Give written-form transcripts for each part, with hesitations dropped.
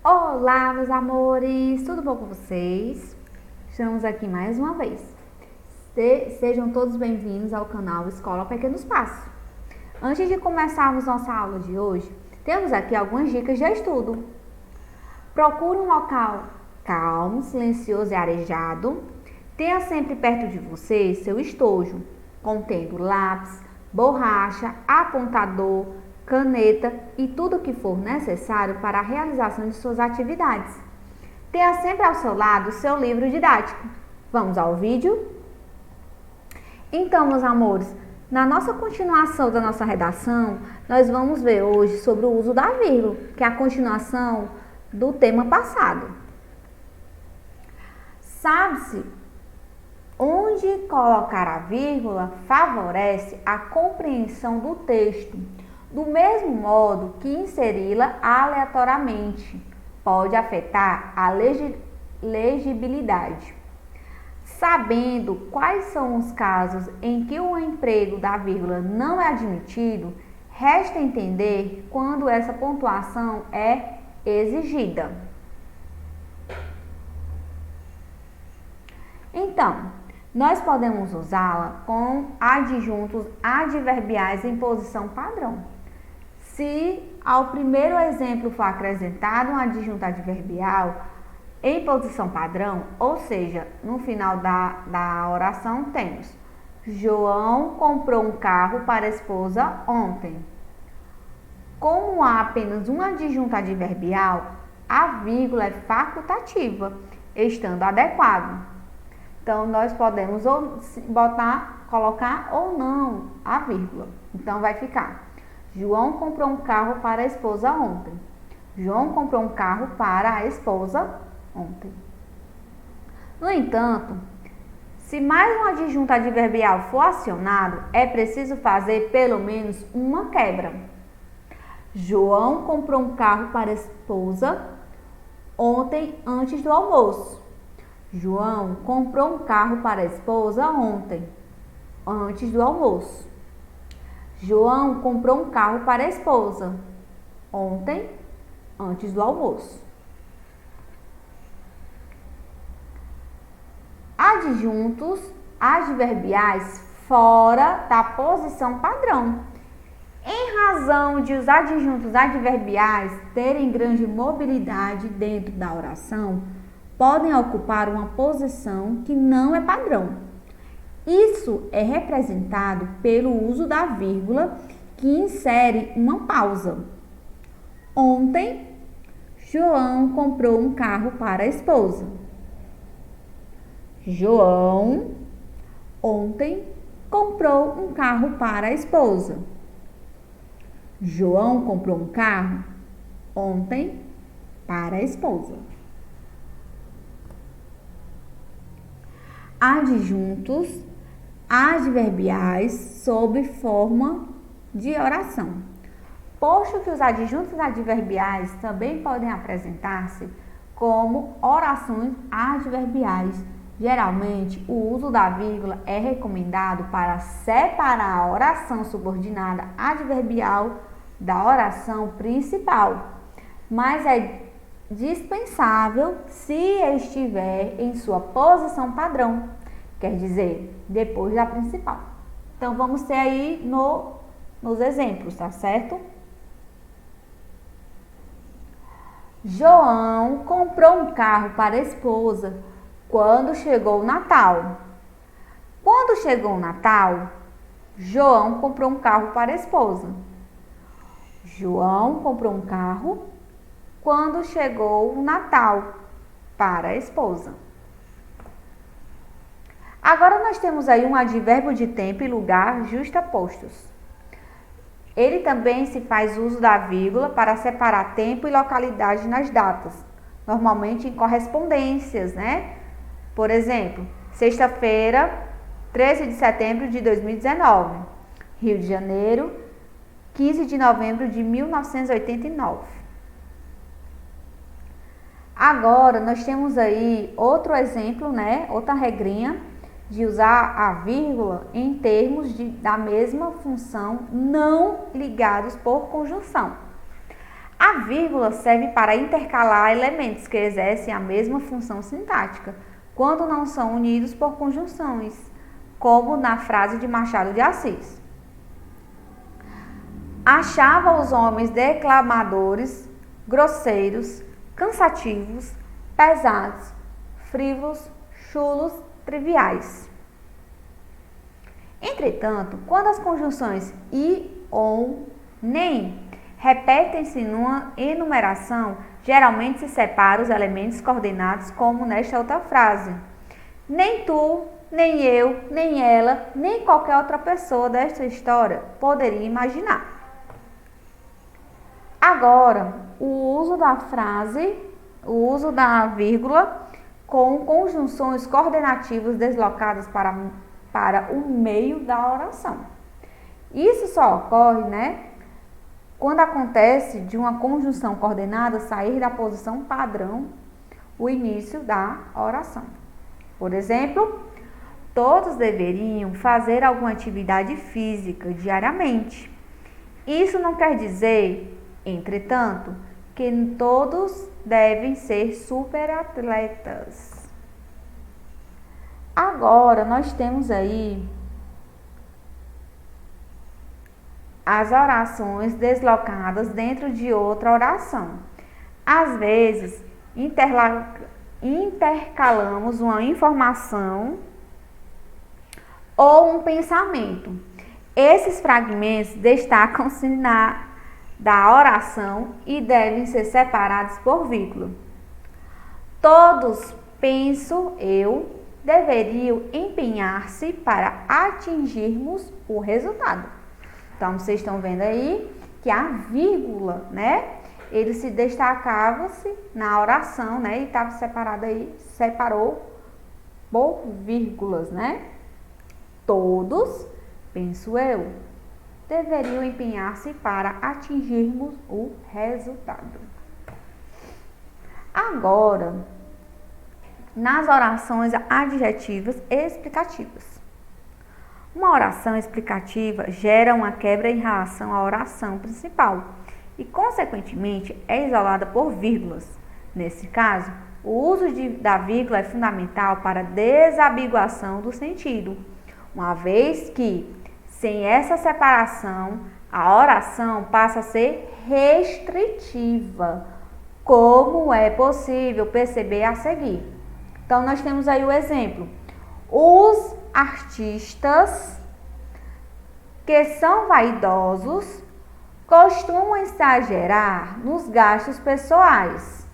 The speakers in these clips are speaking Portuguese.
Olá, meus amores, tudo bom com vocês? Estamos aqui mais uma vez. Sejam todos bem-vindos ao canal Escola Pequenos Passos. Antes de começarmos nossa aula de hoje, temos aqui algumas dicas de estudo. Procure um local calmo, silencioso e arejado. Tenha sempre perto de você seu estojo, contendo lápis, borracha, apontador, caneta e tudo o que for necessário para a realização de suas atividades. Tenha sempre ao seu lado o seu livro didático. Vamos ao vídeo? Então, meus amores, na nossa continuação da nossa redação, nós vamos ver hoje sobre o uso da vírgula, que é a continuação do tema passado. Sabe-se onde colocar a vírgula favorece a compreensão do texto, do mesmo modo que inseri-la aleatoriamente pode afetar a legibilidade. Sabendo quais são os casos em que o emprego da vírgula não é admitido, resta entender quando essa pontuação é exigida. Então, nós podemos usá-la com adjuntos adverbiais em posição padrão. Se ao primeiro exemplo for acrescentado um adjunto adverbial em posição padrão, ou seja, no final da oração temos: João comprou um carro para a esposa ontem. Como há apenas um adjunto adverbial, a vírgula é facultativa, estando adequado. Então, nós podemos colocar ou não a vírgula. Então, vai ficar: João comprou um carro para a esposa ontem. João comprou um carro para a esposa ontem. No entanto, se mais um adjunto adverbial for acionado, é preciso fazer pelo menos uma quebra. João comprou um carro para a esposa ontem antes do almoço. João comprou um carro para a esposa ontem, antes do almoço. João comprou um carro para a esposa ontem, antes do almoço. Adjuntos adverbiais fora da posição padrão. Em razão de os adjuntos adverbiais terem grande mobilidade dentro da oração, podem ocupar uma posição que não é padrão. Isso é representado pelo uso da vírgula, que insere uma pausa. Ontem, João comprou um carro para a esposa. João, ontem, comprou um carro para a esposa. João comprou um carro ontem para a esposa. Adjuntos adverbiais sob forma de oração. Posto que os adjuntos adverbiais também podem apresentar-se como orações adverbiais, geralmente o uso da vírgula é recomendado para separar a oração subordinada adverbial da oração principal, mas é dispensável se estiver em sua posição padrão, quer dizer, depois da principal. Então, vamos ter aí nos exemplos, tá certo? João comprou um carro para a esposa quando chegou o Natal. Quando chegou o Natal, João comprou um carro para a esposa. João comprou um carro quando chegou o Natal para a esposa. Agora nós temos aí um advérbio de tempo e lugar justapostos. Ele também se faz uso da vírgula para separar tempo e localidade nas datas, normalmente em correspondências, né? Por exemplo, sexta-feira, 13 de setembro de 2019, Rio de Janeiro, 15 de novembro de 1989. Agora, nós temos aí outro exemplo, né? Outra regrinha de usar a vírgula em termos da mesma função não ligados por conjunção. A A vírgula serve para intercalar elementos que exercem a mesma função sintática, quando não são unidos por conjunções, como na frase de Machado de Assis. Achava os homens declamadores, grosseiros, cansativos, pesados, frívolos, chulos, triviais. Entretanto, quando as conjunções e, ou, nem repetem-se numa enumeração, geralmente se separam os elementos coordenados, como nesta outra frase. Nem tu, nem eu, nem ela, nem qualquer outra pessoa desta história poderia imaginar. Agora, o uso da frase, o uso da vírgula com conjunções coordenativas deslocadas para o meio da oração. Isso só ocorre, quando acontece de uma conjunção coordenada sair da posição padrão, o início da oração. Por exemplo, todos deveriam fazer alguma atividade física diariamente. Isso não quer dizer, entretanto, que todos devem ser superatletas. Agora, nós temos aí as orações deslocadas dentro de outra oração. Às vezes, intercalamos uma informação ou um pensamento. Esses fragmentos destacam-se da oração e devem ser separados por vírgula. Todos, penso eu, deveriam empenhar-se para atingirmos o resultado. Então, vocês estão vendo aí que a vírgula, ele se destacava-se na oração, e estava separado aí, separou por vírgulas, Todos, penso eu, deveriam empenhar-se para atingirmos o resultado. Agora, nas orações adjetivas explicativas. Uma oração explicativa gera uma quebra em relação à oração principal e, consequentemente, é isolada por vírgulas. Nesse caso, o uso da vírgula é fundamental para a desambiguação do sentido, uma vez que, sem essa separação, a oração passa a ser restritiva, como é possível perceber a seguir. Então, nós temos aí o exemplo. Os artistas que são vaidosos costumam exagerar nos gastos pessoais.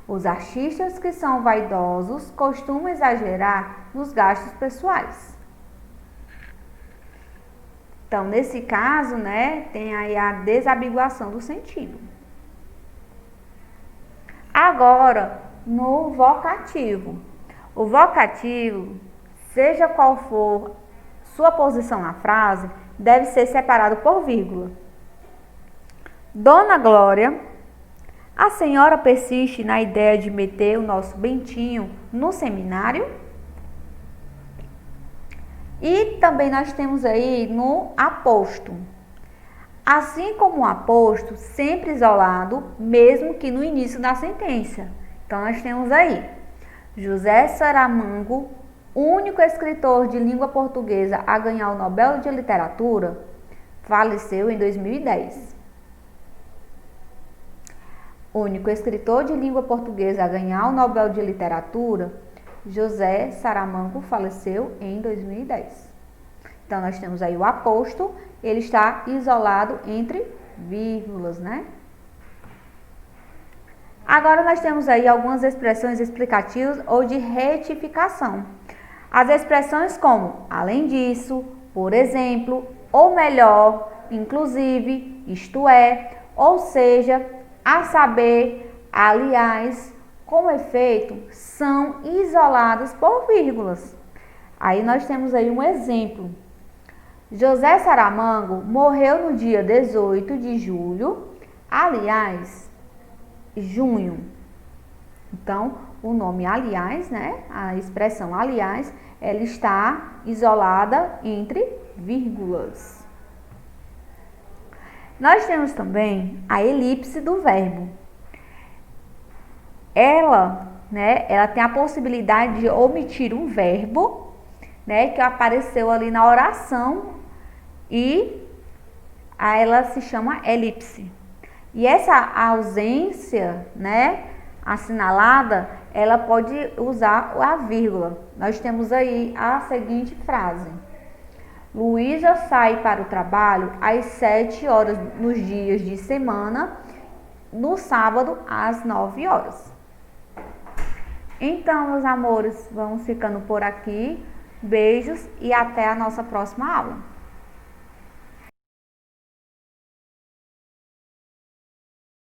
Os artistas que são vaidosos costumam exagerar nos gastos pessoais. Então, nesse caso, tem aí a desambiguação do sentido. Agora, no vocativo. O vocativo, seja qual for sua posição na frase, deve ser separado por vírgula. Dona Glória, a senhora persiste na ideia de meter o nosso Bentinho no seminário? E também nós temos aí no aposto. Assim como o aposto, sempre isolado, mesmo que no início da sentença. Então, nós temos aí José Saramago, único escritor de língua portuguesa a ganhar o Nobel de Literatura, faleceu em 2010. Único escritor de língua portuguesa a ganhar o Nobel de Literatura, José Saramago, faleceu em 2010. Então, nós temos aí o aposto, ele está isolado entre vírgulas, Agora, nós temos aí algumas expressões explicativas ou de retificação. As expressões como, além disso, por exemplo, ou melhor, inclusive, isto é, ou seja, a saber, aliás, com efeito, são isoladas por vírgulas. Aí nós temos aí um exemplo. José Saramago morreu no dia 18 de julho, aliás, junho. Então, o nome aliás, a expressão aliás, ela está isolada entre vírgulas. Nós temos também a elipse do verbo. Ela, né, ela tem a possibilidade de omitir um verbo, né, que apareceu ali na oração e ela se chama elipse. E essa ausência, né, assinalada, ela pode usar a vírgula. Nós temos aí a seguinte frase: Luísa sai para o trabalho às 7 horas nos dias de semana, no sábado às 9 horas. Então, meus amores, vamos ficando por aqui. Beijos e até a nossa próxima aula.